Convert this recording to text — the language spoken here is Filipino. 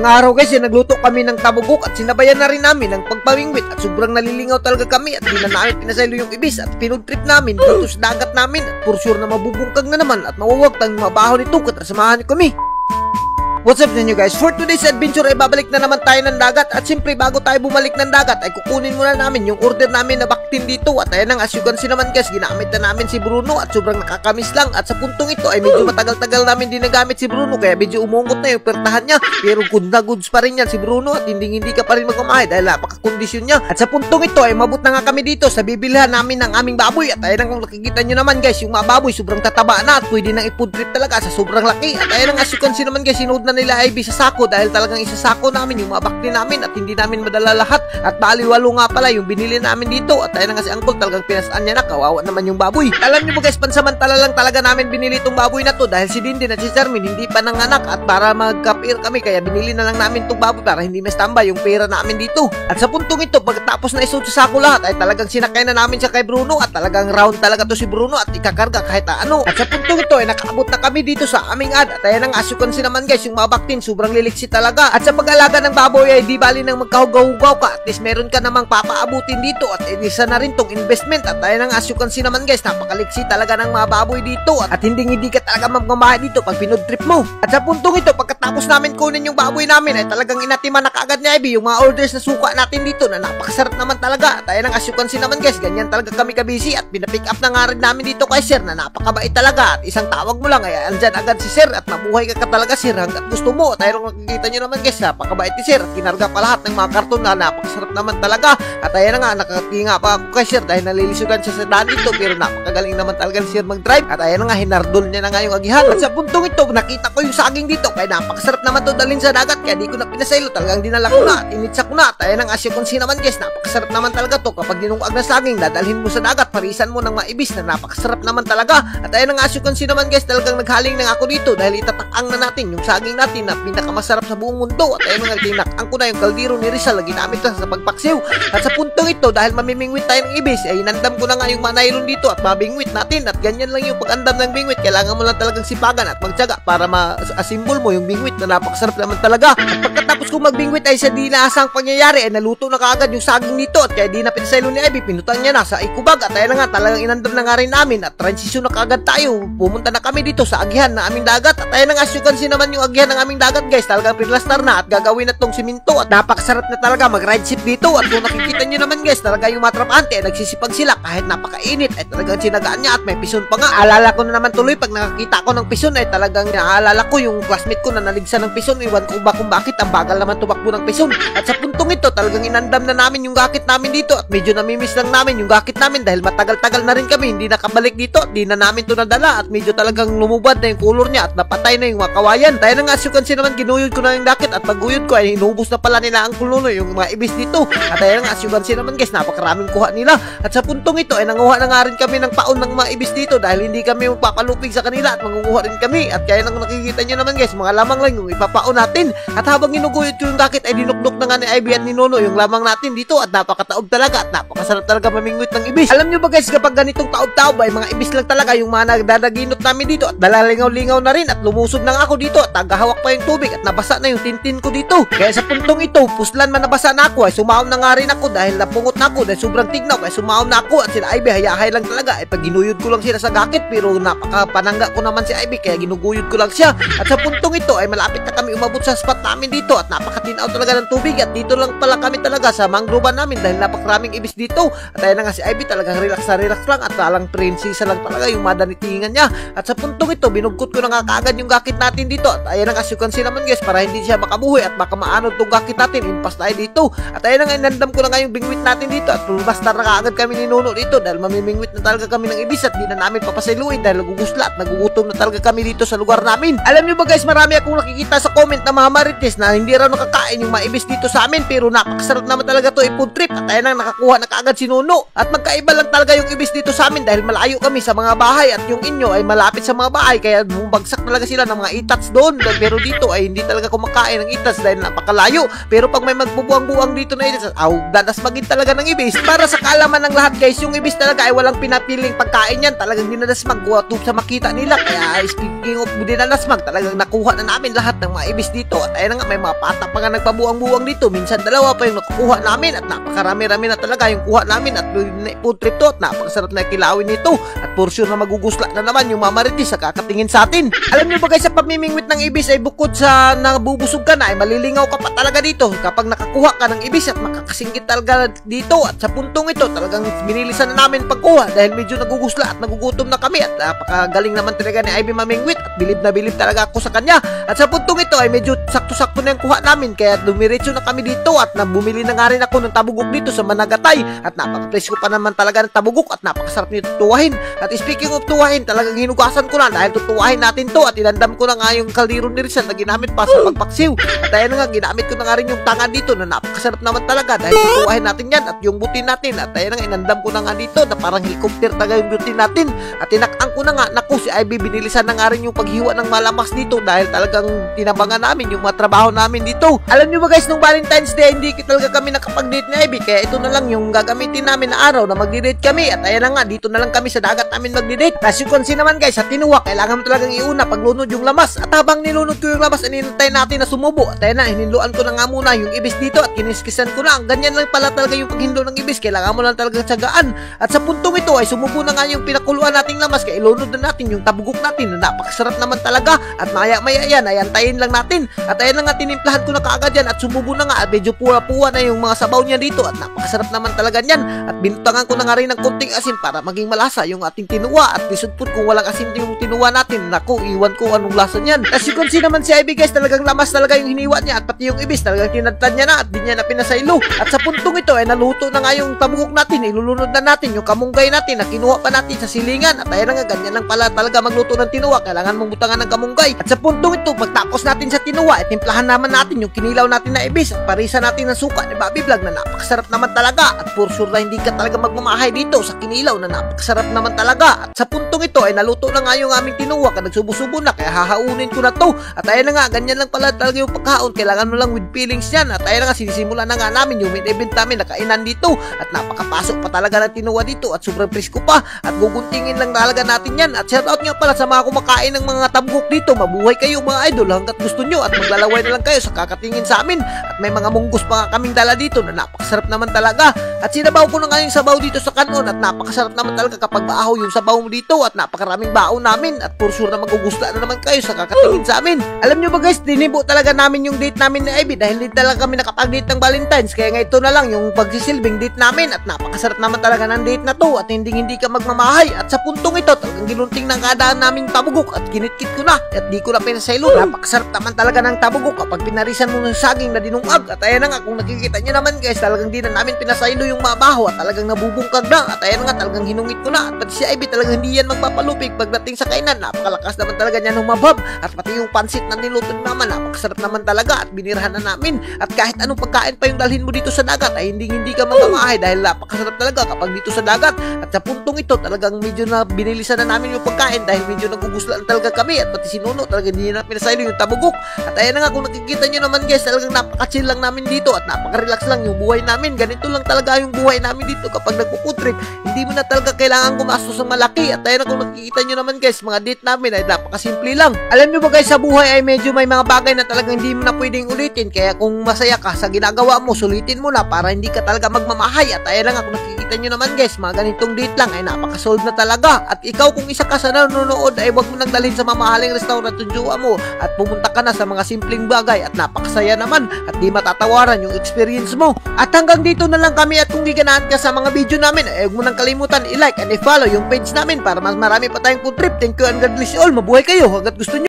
Mga araw guys, nagluto kami ng tabugok at sinabayan na rin namin ng pagpawingwit at sobrang nalilingaw talaga kami at di na namin pinasaylo yung ibis at pinudtrip namin dito sa dagat namin at for sure na mabubungkag na naman at mawawagtang mabaho nito at samahan niyo kami. What's up ninyo guys? For today's adventure ay babalik na naman tayo ng dagat at siyempre bago tayo bumalik ng dagat ay kukunin muna namin yung order namin na baktin dito at ayan ang as you can see naman guys, ginamit na namin si Bruno at sobrang nakakamiss lang at sa puntong ito ay medyo matagal-tagal namin din nagamit si Bruno kaya medyo umungot na yung pertahan niya pero good na goods pa rin yan si Bruno at hindi ka pa rin magmamahid dahil napaka-kondisyon niya at sa puntong ito ay mabot na nga kami dito sa bibilhan namin ng aming baboy at ayan ang kung nakikita nyo naman guys yung mga baboy sobrang tataba na at pwede nang i-food trip talaga sa sobrang laki at ayan ang as you can see naman guys, sinuod na nila IB sa sako dahil talagang isasako namin yung mga bakti namin at hindi namin madala lahat at baliwalo nga pala yung binili namin dito at ayun na nga si Uncle talagang pinasaan niya na kawawa naman yung baboy. Alam niyo ba guys, pansamantala lang talaga namin binili itong baboy na to dahil si Dindin at si Charmin hindi pa nanganak at para magkapir kami kaya binili na lang namin itong baboy para hindi ma-standby yung pera namin dito. At sa puntong ito pagkatapos na isuot sa sako lahat ay talagang sinakay na namin siya kay Bruno at talagang round talaga to si Bruno at ikakarga kahit ano. At sa puntong ito ay nakaabot na kami dito sa aming ad at ayan ang asyukan naman guys yung mga baktin sobrang liliksi talaga at sa pag-alaga ng baboy ay di bali nang magkahugaw-hugaw ka at least meron ka namang papaabutin dito at isa na rin tong investment at ayan ang as you can see naman guys, napakaliksi talaga ng mga baboy dito at hindi ka talaga magmamahal dito pag pinod-trip mo. At sa puntong ito pagkatapos namin kunin yung baboy namin ay talagang inatiman na kaagad ni Ivy yung mga orders na suka natin dito na napakasarap naman talaga at ayan ang as you can see naman guys, ganyan talaga kami kabisi at pinapick up na nga rin namin dito kay sir na napakabait talaga at isang tawag mo lang ay andyan agad si sir at mabuhay ka talaga sir hanggat gusto mo at ayun nakikita nyo naman guys, napakabait ni sir at kinarga pa lahat ng mga karton na napakasarap naman talaga at ayan na nga, nakatinga pa ako kay sir dahil nalilisugan siya sa daan dito pero napakagaling naman talaga si sir mag-drive at ayan na nga, hinardol niya na nga yung agihan at sa puntong ito, nakita ko yung saging dito kaya napakasarap naman to dalhin sa dagat kaya di ko na pinasaylo, talagang dinala ko na at initsa ko na at ayan na nga, siya kung naman guys, napakasarap naman talaga to kapag dinungag na saging, dadalhin mo sa dagat parisan mo ng maibis na napakasarap naman talaga at ayan na nga, siya kung naman guys, talagang naghaling na ako dito dahil itatakang na natin yung saging natin na pinakamasarap sa buong mundo at ayun nga, tinakang ko na yung kaldero ni Rizal na ginamit na sa pagpaksiw at sa puntong ito dahil mamimingwit tayo ng ibis ay inandam ko na nga yung mga nylon dito at mabingwit natin at ganyan lang yung pag-andam ng bingwit, kailangan mo lang talagang sipagan at magtyaga para ma-assemble mo yung bingwit na napakasarap naman talaga at pagkatapos kong magbingwit ay sa di naasang pangyayari ay naluto na kaagad yung saging dito at kaya di na pinasaylo ni Ivy, pinutang niya na sa ikubag at ayun na nga, talagang inandam na nga rin namin at transition na kaagad tayo, pumunta na kami dito sa agihan na aming dagat at ayun na nga, as you can see naman yung agihan ng aming dagat guys, talagang pinlastar na at gagawin na tong siminto at napakasarap na talaga mag-ride ship dito at kung nakikita nyo naman guys, talaga yung mga trapante ay nagsisipag sila kahit napakainit ay talagang sinagaan niya at may pison pa nga. Alala ko na naman tuloy pag nakakita ko ng pison ay talagang naalala ko yung classmate ko na naligsan ng pison, iwan ko ba kung bakit ang bagal naman tumakbo ng pison at sa puntong ito talagang inandam na namin yung gakit namin dito at medyo namimiss lang namin yung gakit namin dahil matagal-tagal na rin kami hindi nakabalik dito at di na namin to nadala at medyo talagang lumubad na yung kulor niya at napatay na yung mga kawayan. Tayo na nga, as you can see naman, ginuyod ko na yung gakit at pagguyod ko ay inubos na pala nila ang kuluno yung mga ibis dito at ayun nga, as you can see naman guys, napakaraming kuha nila at sa puntong ito ay nanguha na nga rin kami ng paon ng mga ibis dito dahil hindi kami magpapalupig sa kanila at mangunguha rin kami at kaya nang nakikita nyo naman guys, mga lamang lang yung ipapaon natin at habang inuguyod ko yung gakit ay dinukdok na nga ni Ivy at ni Nono yung lamang natin dito at napakataob talaga at napakasarap talaga mamingwit ng ibis. Alam nyo ba guys, kapag ganitong taob-taob ay mga ibis lang talaga yung mga nagdadaginot namin dito at dalalingaw-lingaw na rin at lumusod na nga ako dito at tagahawak pa yung tubig at nabasa na yung tintin ko dito kaya sa puntong ito, puslan man nabasa na ako ay sumaon na nga rin ako dahil napungot na ako dahil sobrang tignaw kaya sumaon na ako at sila Ivy hayahay lang talaga ay pag ginuyod ko lang sila sa gakit pero napakapanangga ko naman si Ivy kaya ginuguyod ko lang siya at sa puntong ito ay malapit na kami umabot sa spot namin dito at napakatinaw talaga ng tubig at dito lang pala kami talaga sa mangroban namin dahil napakaraming ibis dito at ayun na nga si Ivy talagang relax na relax lang at talang prinsesa lang talaga yung madanitingan niya at sa puntong ito binugkot ko na nga kaagad yung gakit natin dito at ayun na nga, as you can see naman guys, para hindi siya makabuhay at baka maanod tong gakit natin, impas tayo dito at ayun na nga, inandam ko na nga yung bingwit natin dito at pulbastar na kaagad kami ni Nono dito dahil mamimingwit na talaga kami ng ibis at di na namin papasailuin dahil nagugusla at nagugutom na talaga kami dito sa lugar namin. Alam nyo ba guys, marami akong nakikita sa comment na mga marites na hindi raw nakakain yung mga ibis dito sa amin pero napakasarap naman talaga to i-food trip at ayun na, nakakuha na kaagad si Nono at magkaiba lang talaga yung ibis dito sa amin dahil malayo kami sa mga bahay at yung inyo ay malapit sa mga bahay kaya bumagsak talaga sila ng mga itats doon. Pero dito ay hindi talaga kumakain ng itats dahil napakalayo. Pero pag may magbubuang-buang dito na itats, dadasmagin talaga ng ibis. Para sa kaalaman ng lahat guys, yung ibis talaga ay walang pinapiling pagkain yan. Talagang dinadasmag sa makita nila. Kaya speaking of dinadasmag, talagang nakuha na namin lahat ng mga ibis dito. At ayun nga, may mga pata pa nga nagpabuang-buang dito. Minsan dalawa pa yung nakukuha namin at napakarami-rami na talaga yung kuha namin at food trip to at napakasarap na kilawin nito. At for sure na magugusla na naman yung mamaritis sa kakatingin sa atin. Alam niyo ba guys, sa pamimingwit ng ibis ay bukod sa nabubusog ka na ay malilingaw ka pa talaga dito kapag nakakuha ka ng ibis at makakasingkit talaga dito. At sa puntong ito talagang binilisan na namin pagkuha dahil medyo nagugusla at nagugutom na kami at napakagaling naman talaga ni Ivy mamingwit at bilib na bilib talaga ako sa kanya. At sa puntong ito ay medyo sakto-sakto na yung kuha namin kaya dumiretso na kami dito at bumili na nga rin ako ng tabugok dito sa Managatay at napaka-presko pa naman talaga ng tabugok at napakasarap nito tuwahin. At speaking of tuwahin, talagang hinugasan ko na dahil tutuwahin natin to at inandam ko na nga yung kaldero ni Rizal na ginamit pa sa pagpaksiw. At ayan na nga, ginamit ko na nga rin yung tanga dito na napakasarap naman talaga dahil tutuwahin natin yan at yung buti natin. At ayan na nga, inandam ko na nga dito na parang helicopter talaga yung buti natin at tinakang ko na nga. Naku, si Ivy binilisan na nga rin yung paghiwa ng malamas dito dahil talagang tinabangan namin yung mga trabaho namin dito. Alam nyo ba guys, nung Valentine's Day hindi talaga kami nakapag-date ni Ivy kaya ito na lang yung gagamitin namin na araw na mag-date kami. At ayan na nga, dito na lang kami sa dagat namin mag-date. As you can see naman guys, sa tinuwa kailangan mo talagang iuna paglunod yung lamas. At habang nilunod ko yung lamas, inintay natin na sumubo. At ayan na, hininduan ko na nga muna yung ibis dito at kiniskisan ko na. Ang ganyan lang pala talaga yung paghindo ng ibis, kailangan mo lang talagang tsagaan. At sa puntong ito ay sumubo na nga yung pinakuluan nating lamas kaya ilunod na natin yung tabugok natin na napakasarap naman talaga. At maya-maya yan, ay antayin lang natin. At ayan na nga, tinimplahan ko na kaagad yan at sumubo na nga at medyo puwa-puwa na yung mga sabaw niya dito at napakasarap naman talaga yan. At binutangan ko na nga rin ng konting asin para maging malasa yung ating tinuwa at disudput kung walang asin yung tinuwa natin. Naku, iwan ko anong lasa niyan. As you can see naman si Ivy guys, talagang lamas talaga yung hiniwa niya at pati yung ibis talagang tinadtad niya na at di niya na pinasaylo. At sa puntong ito ay naluto na nga yung tabugok natin, ilulunod na natin yung kamunggay natin na kinuha pa natin sa silingan. At ayan nga, ganyan lang pala talaga magluto ng tinuwa, kailangan mong butangan ng kamunggay. At sa puntong ito, pagtapos natin sa tinuwa, timplahan naman natin yung kinilaw natin na ibis at parisa natin ng suka ni Bobby Vlog na napakasarap naman talaga. At for sure na hindi ka talaga magmamahay dito sa kinilaw na napakasarap naman talaga. At sa puntong ito ay naluto na nga yung aming tinuwa ka nagsubo-subo na kaya hahaunin ko na to. At ayan na nga, ganyan lang pala talaga yung pagkaon, kailangan mo lang with feelings yan. At ayan na nga, sinisimula na nga namin yung main event namin na kainan dito at napakapasok pa talaga ng tinuwa dito at sobrang presko pa at guguntingin lang talaga natin yan. At shoutout nga pala sa mga kumakain ng mga tabugok dito, mabuhay kayo mga idol hanggat gusto nyo at maglalaway na lang kayo sa kakatingin sa amin. At may mga munggos pa nga kaming dala dito na napakasarap naman talaga. At sinabaw ko na nga yung sabaw dito sa kanon at napakasarap naman talaga kapag baahaw yung sabaw mo dito at napakaraming baon namin at for sure na magugusla na naman kayo sa kakatingin sa amin. Alam nyo ba guys, dinibo talaga namin yung date namin ni Ivy dahil hindi talaga kami nakapag-date ng Valentine's kaya nga ito na lang yung pagsisilbing date namin at napakasarap naman talaga ng date na to at hindi ka magmamahay. At sa puntong ito talagang ginunting ng kadaan naming tabugok at kinitkit ko na at di ko na pinasaylo. Napakasarap naman talaga ng tabugok kapag pinarisan mo ng saging na dinungag. At ayan na nga, kung nakikita nyo naman guys, talagang di na namin pinasaylo yung mabaho at talagang nabubungkag na. At ayan na nga, talagang hinungit ko na at pati si Ivy talagang hindi yan magpapalupig pagdating sa kainan. Napakalakas naman talaga niyan humabab at pati yung pansit na niluto naman napakasarap naman talaga at binirhan na namin. At kahit anong pagkain pa yung dalhin mo dito sa dagat ay hindi ka magmamahay dahil napakasarap talaga kapag dito sa dagat. At sa puntong ito talagang medyo na binilisan na namin yung pagkain dahil medyo nagugusla na talaga kami at pati si Nuno talaga hindi na pinasaylo yung tabugok. At ayan na nga, kung nakikita nyo naman guys, talagang napaka-chill lang namin dito at napaka-relax lang yung buhay namin. Ganito lang talaga yung buhay namin dito kapag nagpuputrip. Hindi mo na talaga kailangan gumastos ng malaki. At ayan na, kung nakikita nyo naman guys, mga date namin ay napaka-simple lang. Alam nyo ba guys, sa buhay ay medyo may mga bagay na talagang hindi mo na pwedeng ulitin. Kaya kung masaya ka sa ginagawa mo, sulitin mo na para hindi ka talaga magmamahay. At ayan na nga, kung nakikita nyo naman guys, mga ganitong date lang ay napaka-solve na talaga. At ikaw kung isa ka sa nanonood ay wag mo nang dalhin sa mamahaling restaurant yung jowa mo at pumunta ka na sa mga simpleng bagay at napakasaya naman at di matatawaran yung experience mo. At hanggang dito na lang kami at kung di ganahan ka sa mga video namin ay huwag mo nang kalimutan i-like and i-follow yung page namin para mas marami pa tayong food trip. Thank you and God bless you all. Mabuhay kayo hanggat gusto nyo.